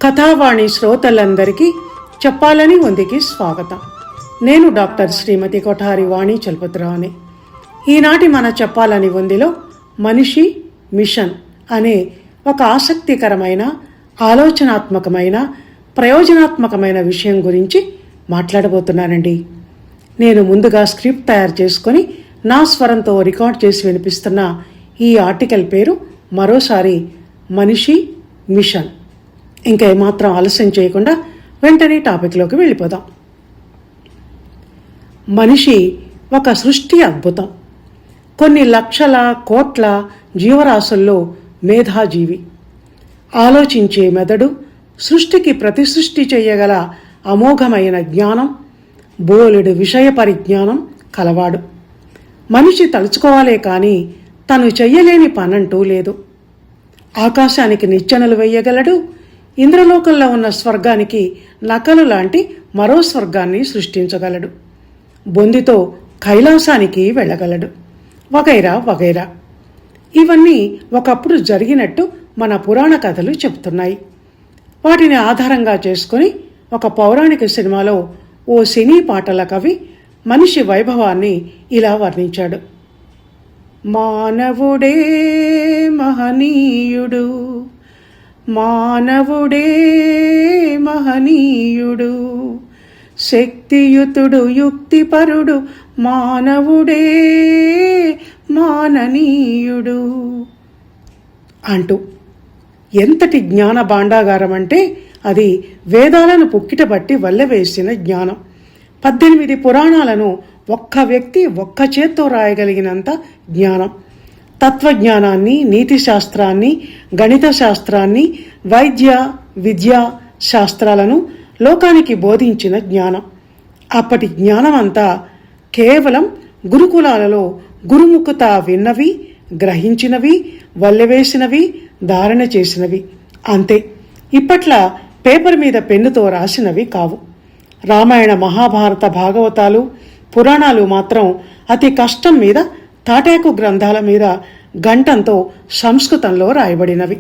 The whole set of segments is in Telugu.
కథావాణి శ్రోతలందరికీ చెప్పాలని ఉందికి స్వాగతం. నేను డాక్టర్ శ్రీమతి కొఠారి వాణి చలపతిరావుని. ఈనాటి మన చెప్పాలని ఉందిలో మనిషి మిషన్ అనే ఒక ఆసక్తికరమైన, ఆలోచనాత్మకమైన, ప్రయోజనాత్మకమైన విషయం గురించి మాట్లాడబోతున్నానండి. నేను ముందుగా స్క్రిప్ట్ తయారు చేసుకొని నా స్వరంతో రికార్డ్ చేసి వినిపిస్తున్న ఈ ఆర్టికల్ పేరు మరోసారి మనిషి మిషన్. ఇంకా ఏమాత్రం ఆలస్యం చేయకుండా వెంటనే టాపిక్లోకి వెళ్ళిపోదాం. మనిషి ఒక సృష్టి అద్భుతం. కొన్ని లక్షల కోట్ల జీవరాశుల్లో మేధాజీవి. ఆలోచించే మెదడు, సృష్టికి ప్రతిసృష్టి చేయగల అమోఘమైన జ్ఞానం, బోలెడు విషయ పరిజ్ఞానం కలవాడు. మనిషి తలుచుకోవాలే కానీ తను చెయ్యలేని పనంటూ లేదు. ఆకాశానికి నిచ్చెనలు వేయగలడు. ఇంద్రలోకంలో ఉన్న స్వర్గానికి నకలు లాంటి మరో స్వర్గాన్ని సృష్టించగలడు. బొందితో కైలాసానికి వెళ్ళగలడు. వగైరా వగైరా. ఇవన్నీ ఒకప్పుడు జరిగినట్టు మన పురాణ కథలు చెబుతున్నాయి. వాటిని ఆధారంగా చేసుకుని ఒక పౌరాణిక సినిమాలో ఓ సినీ పాటల కవి మనిషి వైభవాన్ని ఇలా వర్ణించాడు. మానవుడే మహనీయుడు, మానవుడే మహనీయుడు, శక్తియుతుడు యుక్తిపరుడు, మానవుడే మాననీయుడు అంటూ. ఎంతటి జ్ఞాన భాండాగారం అంటే అది వేదాలను పుక్కిటబట్టి వల్లెవేసిన జ్ఞానం. 18 పురాణాలను ఒక్క వ్యక్తి ఒక్క చేత్తో రాయగలిగినంత జ్ఞానం. తత్వజ్ఞానాన్ని, నీతి శాస్త్రాన్ని, గణిత శాస్త్రాన్ని, వైద్య విద్యా శాస్త్రాలను లోకానికి బోధించిన జ్ఞానం. అప్పటి జ్ఞానమంతా కేవలం గురుకులాలలో గురుముఖత విన్నవి, గ్రహించినవి, వల్లెవేసినవి, ధారణ చేసినవి అంతే. ఇప్పట్లా పేపర్ మీద పెన్నుతో రాసినవి కావు. రామాయణ, మహాభారత, భాగవతాలు, పురాణాలు మాత్రం అతి కష్టం మీద, తాటాకు గ్రంథాల మీద గంటంతో సంస్కృతంలో రాయబడినవి.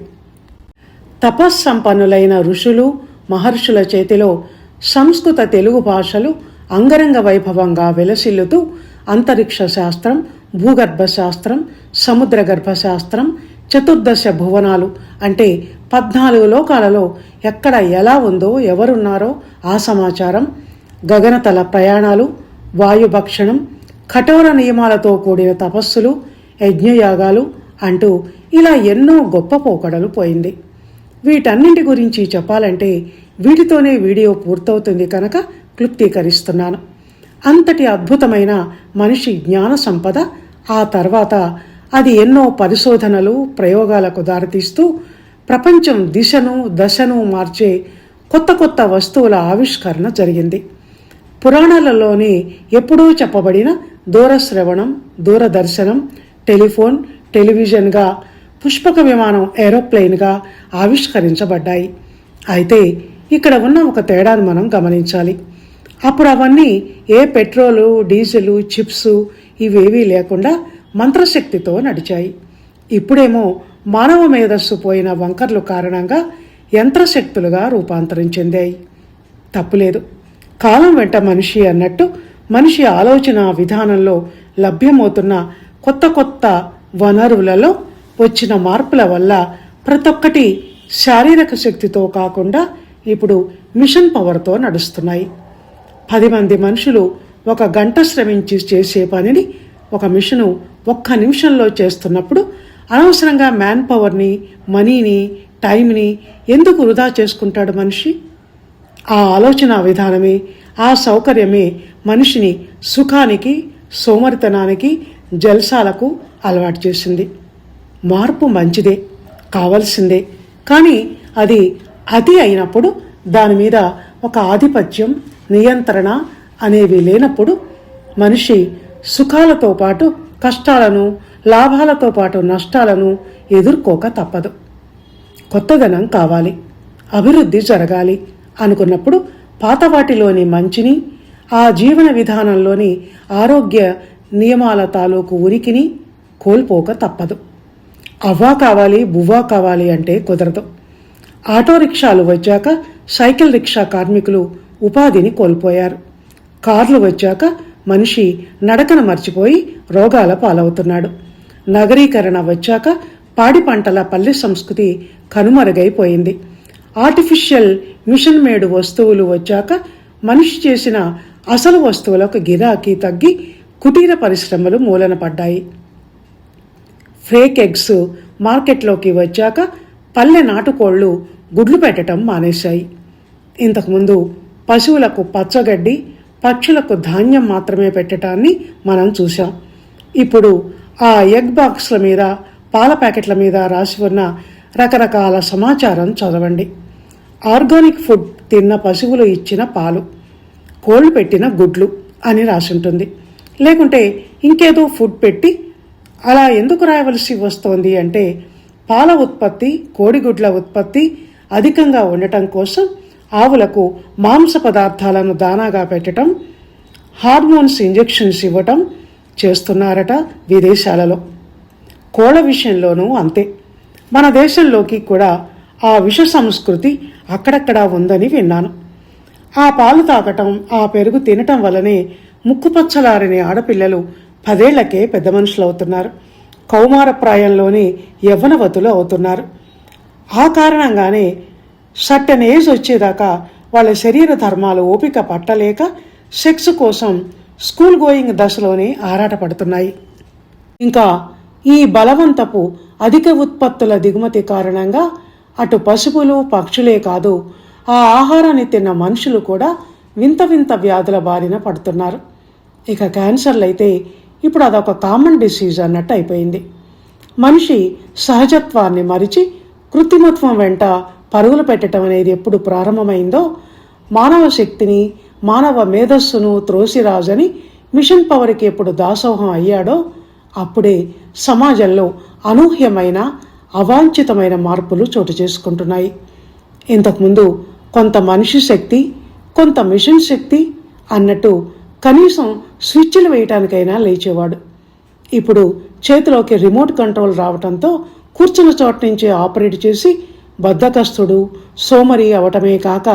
తపస్సంపన్నులైన ఋషులు, మహర్షుల చేతిలో సంస్కృత తెలుగు భాషలు అంగరంగ వైభవంగా వెలసిల్లుతూ అంతరిక్ష శాస్త్రం, భూగర్భ శాస్త్రం, సముద్ర గర్భ శాస్త్రం, చతుర్దశ భువనాలు అంటే 14 లోకాలలో ఎక్కడ ఎలా ఉందో, ఎవరున్నారో ఆ సమాచారం, గగనతల ప్రయాణాలు, వాయుభక్షణం, కఠోర నియమాలతో కూడిన తపస్సులు, యజ్ఞయాగాలు అంటూ ఇలా ఎన్నో గొప్ప పోకడలు పోయింది. వీటన్నింటి గురించి చెప్పాలంటే వీటితోనే వీడియో పూర్తవుతుంది కనుక క్లుప్తీకరిస్తున్నాను. అంతటి అద్భుతమైన మనిషి జ్ఞాన సంపద, ఆ తర్వాత అది ఎన్నో పరిశోధనలు, ప్రయోగాలకు దారితీస్తూ ప్రపంచం దిశను, దశను మార్చే కొత్త కొత్త వస్తువుల ఆవిష్కరణ జరిగింది. పురాణాలలోనే ఎప్పుడూ చెప్పబడిన దూరశ్రవణం, దూరదర్శనం, టెలిఫోన్, టెలివిజన్గా, పుష్పక విమానం, ఏరోప్లేన్గా ఆవిష్కరించబడ్డాయి. అయితే ఇక్కడ ఉన్న ఒక తేడాను మనం గమనించాలి. అప్పుడు అవన్నీ ఏ పెట్రోలు, డీజిలు, చిప్స్ ఇవేవీ లేకుండా మంత్రశక్తితో నడిచాయి. ఇప్పుడేమో మానవ మేధస్సు పోయిన వంకర్లు కారణంగా యంత్రశక్తులుగా రూపాంతరం చెందాయి. తప్పులేదు. కాలం వెంట మనిషి అన్నట్టు మనిషి ఆలోచన విధానంలో లభ్యమవుతున్న కొత్త కొత్త వనరులలో వచ్చిన మార్పుల వల్ల ప్రతి ఒక్కటి శారీరక శక్తితో కాకుండా ఇప్పుడు మిషన్ పవర్తో నడుస్తున్నాయి. 10 మంది మనుషులు 1 గంట శ్రమించి చేసే పనిని ఒక మిషను 1 నిమిషంలో చేస్తున్నప్పుడు అనవసరంగా మ్యాన్ పవర్ని, మనీని, టైంని ఎందుకు వృధా చేసుకుంటాడు మనిషి? ఆ ఆలోచన విధానమే, ఆ సౌకర్యమే మనిషిని సుఖానికి, సోమరితనానికి, జల్సాలకు అలవాటు చేసింది. మార్పు మంచిదే, కావలసిందే. కానీ అది అతి అయినప్పుడు, దాని మీద ఒక ఆధిపత్యం, నియంత్రణ అనేవి లేనప్పుడు మనిషి సుఖాలతో పాటు కష్టాలను, లాభాలతో పాటు నష్టాలను ఎదుర్కోక తప్పదు. కొత్తదనం కావాలి, అభివృద్ధి జరగాలి అనుకున్నప్పుడు పాత వాటిలోని మంచిని, ఆ జీవన విధానంలోని ఆరోగ్య నియమాల తాలూకు ఉనికిని కోల్పోక తప్పదు. అవ్వా కావాలి, బువ్వా కావాలి అంటే కుదరదు. ఆటో రిక్షాలు వచ్చాక సైకిల్ రిక్షా కార్మికులు ఉపాధిని కోల్పోయారు. కార్లు వచ్చాక మనిషి నడకన మర్చిపోయి రోగాల పాలవుతున్నాడు. నగరీకరణ వచ్చాక పాడి పంటల పల్లె సంస్కృతి కనుమరుగైపోయింది. ఆర్టిఫిషియల్ మిషన్ మేడ్ వస్తువులు వచ్చాక మనిషి చేసిన అసలు వస్తువులకు గిరాకీ తగ్గి కుటీర పరిశ్రమలు మూలన పడ్డాయి. ఫేక్ ఎగ్స్ మార్కెట్లోకి వచ్చాక పల్లె నాటుకోళ్లు గుడ్లు పెట్టడం మానేశాయి. ఇంతకుముందు పశువులకు పచ్చగడ్డి, పక్షులకు ధాన్యం మాత్రమే పెట్టడాన్ని మనం చూసాం. ఇప్పుడు ఆ ఎగ్ బాక్స్ల మీద, పాల ప్యాకెట్ల మీద రాసి ఉన్న రకరకాల సమాచారం చదవండి. ఆర్గానిక్ ఫుడ్ తిన్న పశువులు ఇచ్చిన పాలు, కోళ్లు పెట్టిన గుడ్లు అని రాసుంటుంది. లేకుంటే ఇంకేదో ఫుడ్ పెట్టి అలా ఎందుకు రాయవలసి వస్తోంది అంటే, పాల ఉత్పత్తి, కోడిగుడ్ల ఉత్పత్తి అధికంగా ఉండటం కోసం ఆవులకు మాంస పదార్థాలను దానాగా పెట్టడం, హార్మోన్స్ ఇంజెక్షన్స్ ఇవ్వటం చేస్తున్నారట విదేశాలలో. కోళ్ల విషయంలోనూ అంతే. మన దేశంలోకి కూడా ఆ విష సంస్కృతి అక్కడక్కడా ఉందని విన్నాను. ఆ పాలు తాగటం, ఆ పెరుగు తినటం వల్లనే ముక్కుపచ్చలారని ఆడపిల్లలు 10 ఏళ్లకే పెద్ద మనుషులు అవుతున్నారు. కౌమార ప్రాయంలోనే యవ్వనవతులు అవుతున్నారు. ఆ కారణంగానే సర్టెన్ ఏజ్ వచ్చేదాకా వాళ్ళ శరీర ధర్మాలు ఓపిక పట్టలేక సెక్స్ కోసం స్కూల్ గోయింగ్ దశలోనే ఆరాటపడుతున్నాయి. ఇంకా ఈ బలవంతపు అధిక ఉత్పత్తుల దిగుమతి కారణంగా అటు పశువులు, పక్షులే కాదు, ఆ ఆహారాన్ని తిన్న మనుషులు కూడా వింత వింత వ్యాధుల బారిన పడుతున్నారు. ఇక క్యాన్సర్లు అయితే ఇప్పుడు అదొక కామన్ డిసీజ్ అన్నట్టు అయిపోయింది. మనిషి సహజత్వాన్ని మరిచి కృత్రిమత్వం వెంట పరుగులు పెట్టడం అనేది ఎప్పుడు ప్రారంభమైందో, మానవ శక్తిని, మానవ మేధస్సును త్రోసిరాజని మిషన్ పవర్కి ఎప్పుడు దాసోహం అయ్యాడో అప్పుడే సమాజంలో అనూహ్యమైన, అవాంఛితమైన మార్పులు చోటు చేసుకుంటున్నాయి. ఇంతకుముందు కొంత మనిషి శక్తి, కొంత మిషన్ శక్తి అన్నట్టు కనీసం స్విచ్లు వేయటానికైనా లేచేవాడు. ఇప్పుడు చేతిలోకి రిమోట్ కంట్రోల్ రావడంతో కూర్చున్న చోటు నుంచే ఆపరేట్ చేసి బద్ధకస్తుడు, సోమరి అవటమే కాక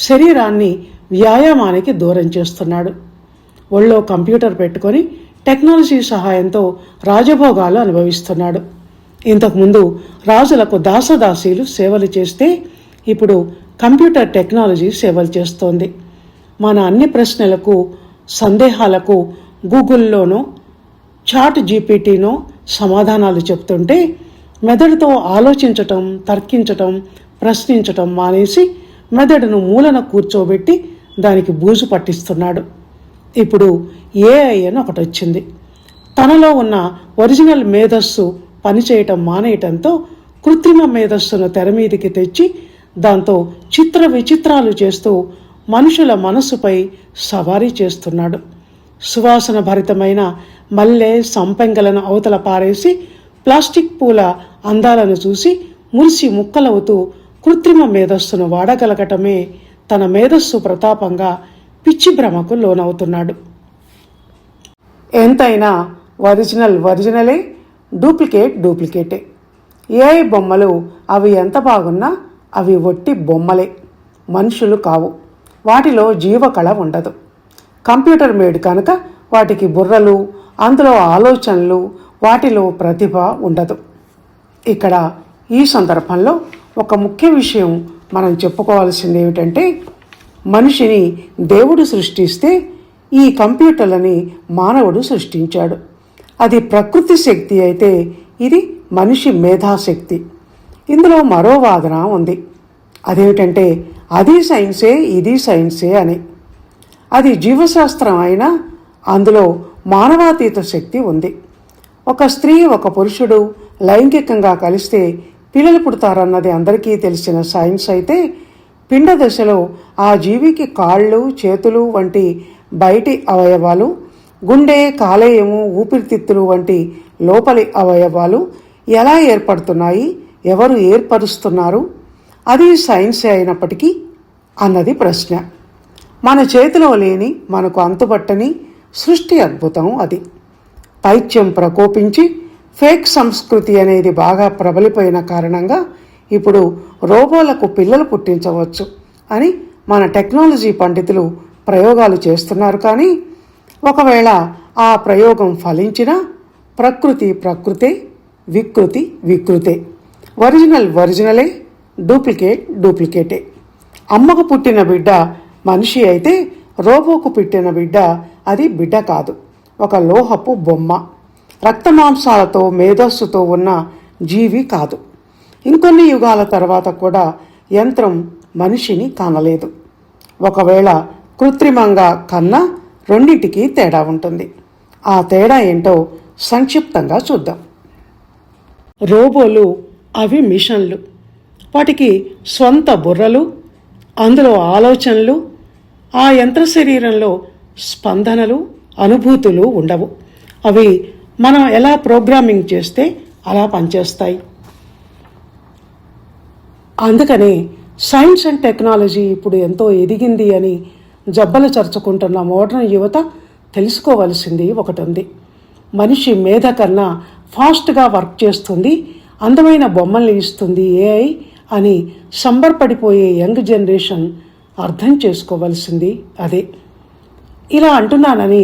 శరీరాన్ని వ్యాయామానికి దూరం చేస్తున్నాడు. ఒళ్ళో కంప్యూటర్ పెట్టుకొని టెక్నాలజీ సహాయంతో రాజభోగాలు అనుభవిస్తున్నాడు. ఇంతకుముందు రాజులకు దాసదాసీలు సేవలు చేస్తే ఇప్పుడు కంప్యూటర్ టెక్నాలజీ సేవలు చేస్తోంది. మన అన్ని ప్రశ్నలకు, సందేహాలకు గూగుల్లోనో చాట్ జీపీటీనో సమాధానాలు చెప్తుంటే మెదడుతో ఆలోచించటం, తర్కించటం, ప్రశ్నించటం మానేసి మెదడును మూలన కూర్చోబెట్టి దానికి బూజు పట్టిస్తున్నాడు. ఇప్పుడు ఏఐ అని ఒకటి వచ్చింది. తనలో ఉన్న ఒరిజినల్ మేధస్సు పనిచేయటం మానేయటంతో కృత్రిమ మేధస్సును తెరమీదికి తెచ్చి దాంతో చిత్ర విచిత్రాలు చేస్తూ మనుషుల మనస్సుపై సవారీ చేస్తున్నాడు. సువాసన భరితమైన మల్లె, సంపెంగలను అవతల పారేసి ప్లాస్టిక్ పూల అందాలను చూసి మురిసి ముక్కలవుతూ కృత్రిమ మేధస్సును వాడగలగటమే తన మేధస్సు ప్రతాపంగా పిచ్చి భ్రమకు లోనవుతున్నాడు. ఎంతైనా ఒరిజినల్ ఒరిజినలే, డూప్లికేట్ డూప్లికేటే. ఏఐ బొమ్మలు అవి ఎంత బాగున్నా అవి ఒట్టి బొమ్మలే, మనుషులు కావు. వాటిలో జీవకళ ఉండదు. కంప్యూటర్ మేడ్ కనుక వాటికి బుర్రలు, అందులో ఆలోచనలు, వాటిలో ప్రతిభ ఉండదు. ఇక్కడ ఈ సందర్భంలో ఒక ముఖ్య విషయం మనం చెప్పుకోవాల్సింది ఏమిటంటే, మనిషిని దేవుడు సృష్టిస్తే ఈ కంప్యూటర్లని మానవుడు సృష్టించాడు. అది ప్రకృతి శక్తి అయితే ఇది మనిషి మేధాశక్తి. ఇందులో మరో వాదన ఉంది. అదేమిటంటే అది సైన్సే, ఇది సైన్సే అని. అది జీవశాస్త్రం అయినా అందులో మానవాతీత శక్తి ఉంది. ఒక స్త్రీ, ఒక పురుషుడు లైంగికంగా కలిస్తే పిల్లలు పుడతారన్నది అందరికీ తెలిసిన సైన్స్ అయితే, పిండ దశలో ఆ జీవికి కాళ్ళు, చేతులు వంటి బయటి అవయవాలు, గుండె, కాలేయము, ఊపిరితిత్తులు వంటి లోపలి అవయవాలు ఎలా ఏర్పడుతున్నాయి, ఎవరు ఏర్పరుస్తున్నారు, అది సైన్సే అయినప్పటికీ అన్నది ప్రశ్న. మన చేతిలో లేని, మనకు అంతుబట్టని సృష్టి అద్భుతం అది. పైత్యం ప్రకోపించి ఫేక్ సంస్కృతి అనేది బాగా ప్రబలిపోయిన కారణంగా ఇప్పుడు రోబోలకు పిల్లలు పుట్టించవచ్చు అని మన టెక్నాలజీ పండితులు ప్రయోగాలు చేస్తున్నారు. కానీ ఒకవేళ ఆ ప్రయోగం ఫలించినా ప్రకృతి ప్రకృతే, వికృతి వికృతే, ఒరిజినల్ ఒరిజినలే, డూప్లికేట్ డూప్లికేటే. అమ్మకు పుట్టిన బిడ్డ మనిషి అయితే రోబోకు పుట్టిన బిడ్డ అది బిడ్డ కాదు, ఒక లోహపు బొమ్మ, రక్తమాంసాలతో మేధస్సుతో ఉన్న జీవి కాదు. ఇంకొన్ని యుగాల తర్వాత కూడా యంత్రం మనిషిని కానలేదు. ఒకవేళ కృత్రిమంగా కన్నా రెండింటికి తేడా ఉంటుంది. ఆ తేడా ఏంటో సంక్షిప్తంగా చూద్దాం. రోబోలు అవి మిషన్లు. వాటికి స్వంత బుర్రలు, అందులో ఆలోచనలు, ఆ యంత్ర శరీరంలో స్పందనలు, అనుభూతులు ఉండవు. అవి మనం ఎలా ప్రోగ్రామింగ్ చేస్తే అలా పనిచేస్తాయి. అందుకనే సైన్స్ అండ్ టెక్నాలజీ ఇప్పుడు ఎంతో ఎదిగింది అని జబ్బలు చరుచుకుంటున్న మోడర్న్ యువత తెలుసుకోవలసింది ఒకటి ఉంది. మనిషి మేధ కన్నా ఫాస్ట్గా వర్క్ చేస్తుంది, అందమైన బొమ్మల్ని ఇస్తుంది ఏఐ అని సంబరపడిపోయే యంగ్ జనరేషన్ అర్థం చేసుకోవలసింది అదే. ఇలా అంటున్నానని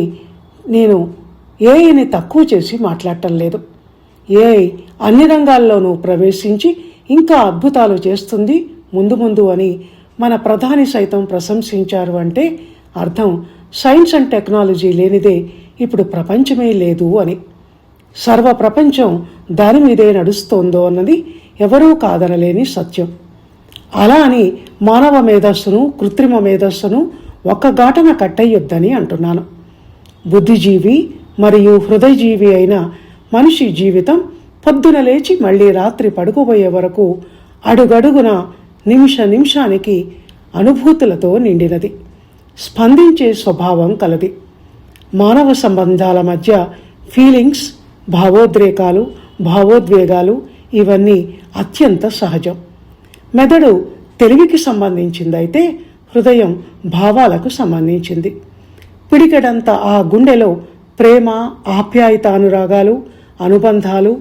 నేను ఏఐని తక్కువ చేసి మాట్లాడటం లేదు. ఏఐ అన్ని రంగాల్లోనూ ప్రవేశించి ఇంకా అద్భుతాలు చేస్తుంది ముందు ముందు అని మన ప్రధాని సైతం ప్రశంసించారు. అంటే అర్థం సైన్స్ అండ్ టెక్నాలజీ లేనిదే ఇప్పుడు ప్రపంచమే లేదు అని. సర్వ ప్రపంచం దాని మీదే నడుస్తోందో అన్నది ఎవరూ కాదనలేని సత్యం. అలా అని మానవ మేధస్సును, కృత్రిమ మేధస్సును ఒక్క ఘాటన కట్టయ్యొద్దని అంటున్నాను. బుద్ధిజీవి మరియు హృదయజీవి అయిన మనిషి జీవితం పొద్దున లేచి మళ్ళీ రాత్రి పడుకోబోయే వరకు అడుగడుగున నిమిష నిమిషానికి అనుభూతులతో నిండినది, స్పందించే స్వభావం కలది. మానవ సంబంధాల మధ్య ఫీలింగ్స్, భావోద్రేకాలు, భావోద్వేగాలు ఇవన్నీ అత్యంత సహజం. మెదడు తెలివికి సంబంధించిందైతే హృదయం భావాలకు సంబంధించింది. పిడికెడంత ఆ గుండెలో ప్రేమ, ఆప్యాయత, అనురాగాలు, అనుబంధాలు,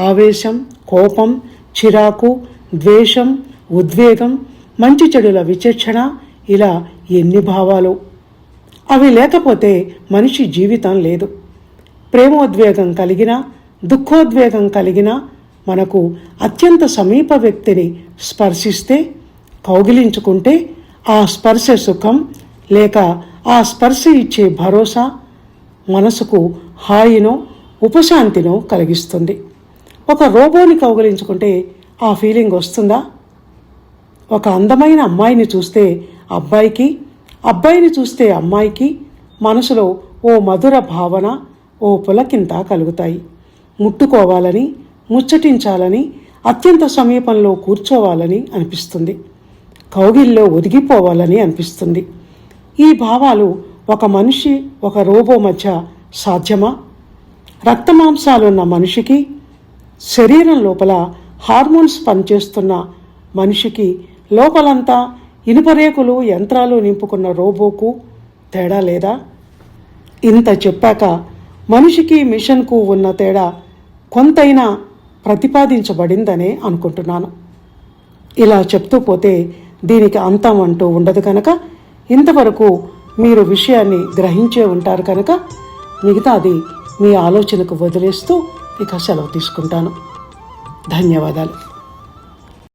ఆవేశం, కోపం, చిరాకు, ద్వేషం, ఉద్వేగం, మంచి చెడుల విచక్షణ, ఇలా ఎన్ని భావాలు. అవి లేకపోతే మనిషి జీవితం లేదు. ప్రేమోద్వేగం కలిగినా, దుఃఖోద్వేగం కలిగినా మనకు అత్యంత సమీప వ్యక్తిని స్పర్శిస్తే, కౌగిలించుకుంటే ఆ స్పర్శ సుఖం లేక ఆ స్పర్శ ఇచ్చే భరోసా మనసుకు హాయినో ఉపశాంతినో కలిగిస్తుంది. ఒక రోబోని కౌగిలించుకుంటే ఆ ఫీలింగ్ వస్తుందా? ఒక అందమైన అమ్మాయిని చూస్తే అబ్బాయికి, అబ్బాయిని చూస్తే అమ్మాయికి మనసులో ఓ మధుర భావన, ఓ పులకింత కలుగుతాయి. ముట్టుకోవాలని, ముచ్చటించాలని, అత్యంత సమీపంలో కూర్చోవాలని అనిపిస్తుంది. కౌగిల్లో ఒదిగిపోవాలని అనిపిస్తుంది. ఈ భావాలు ఒక మనిషి, ఒక రోబో మధ్య సాధ్యమా? రక్తమాంసాలున్న మనిషికి, శరీరం లోపల హార్మోన్స్ పనిచేస్తున్న మనిషికి, లోపలంతా ఇనుపరేకులు, యంత్రాలు నింపుకున్న రోబోకు తేడా లేదా? ఇంత చెప్పాక మనిషికి, మిషన్కు ఉన్న తేడా కొంతైనా ప్రతిపాదించబడిందనే అనుకుంటున్నాను. ఇలా చెప్తూ పోతే దీనికి అంతం అంటూ ఉండదు కనుక, ఇంతవరకు మీరు విషయాన్ని గ్రహించే ఉంటారు కనుక మిగతాది మీ ఆలోచనకు వదిలేస్తూ ఇక సెలవు తీసుకుంటాను. ధన్యవాదాలు.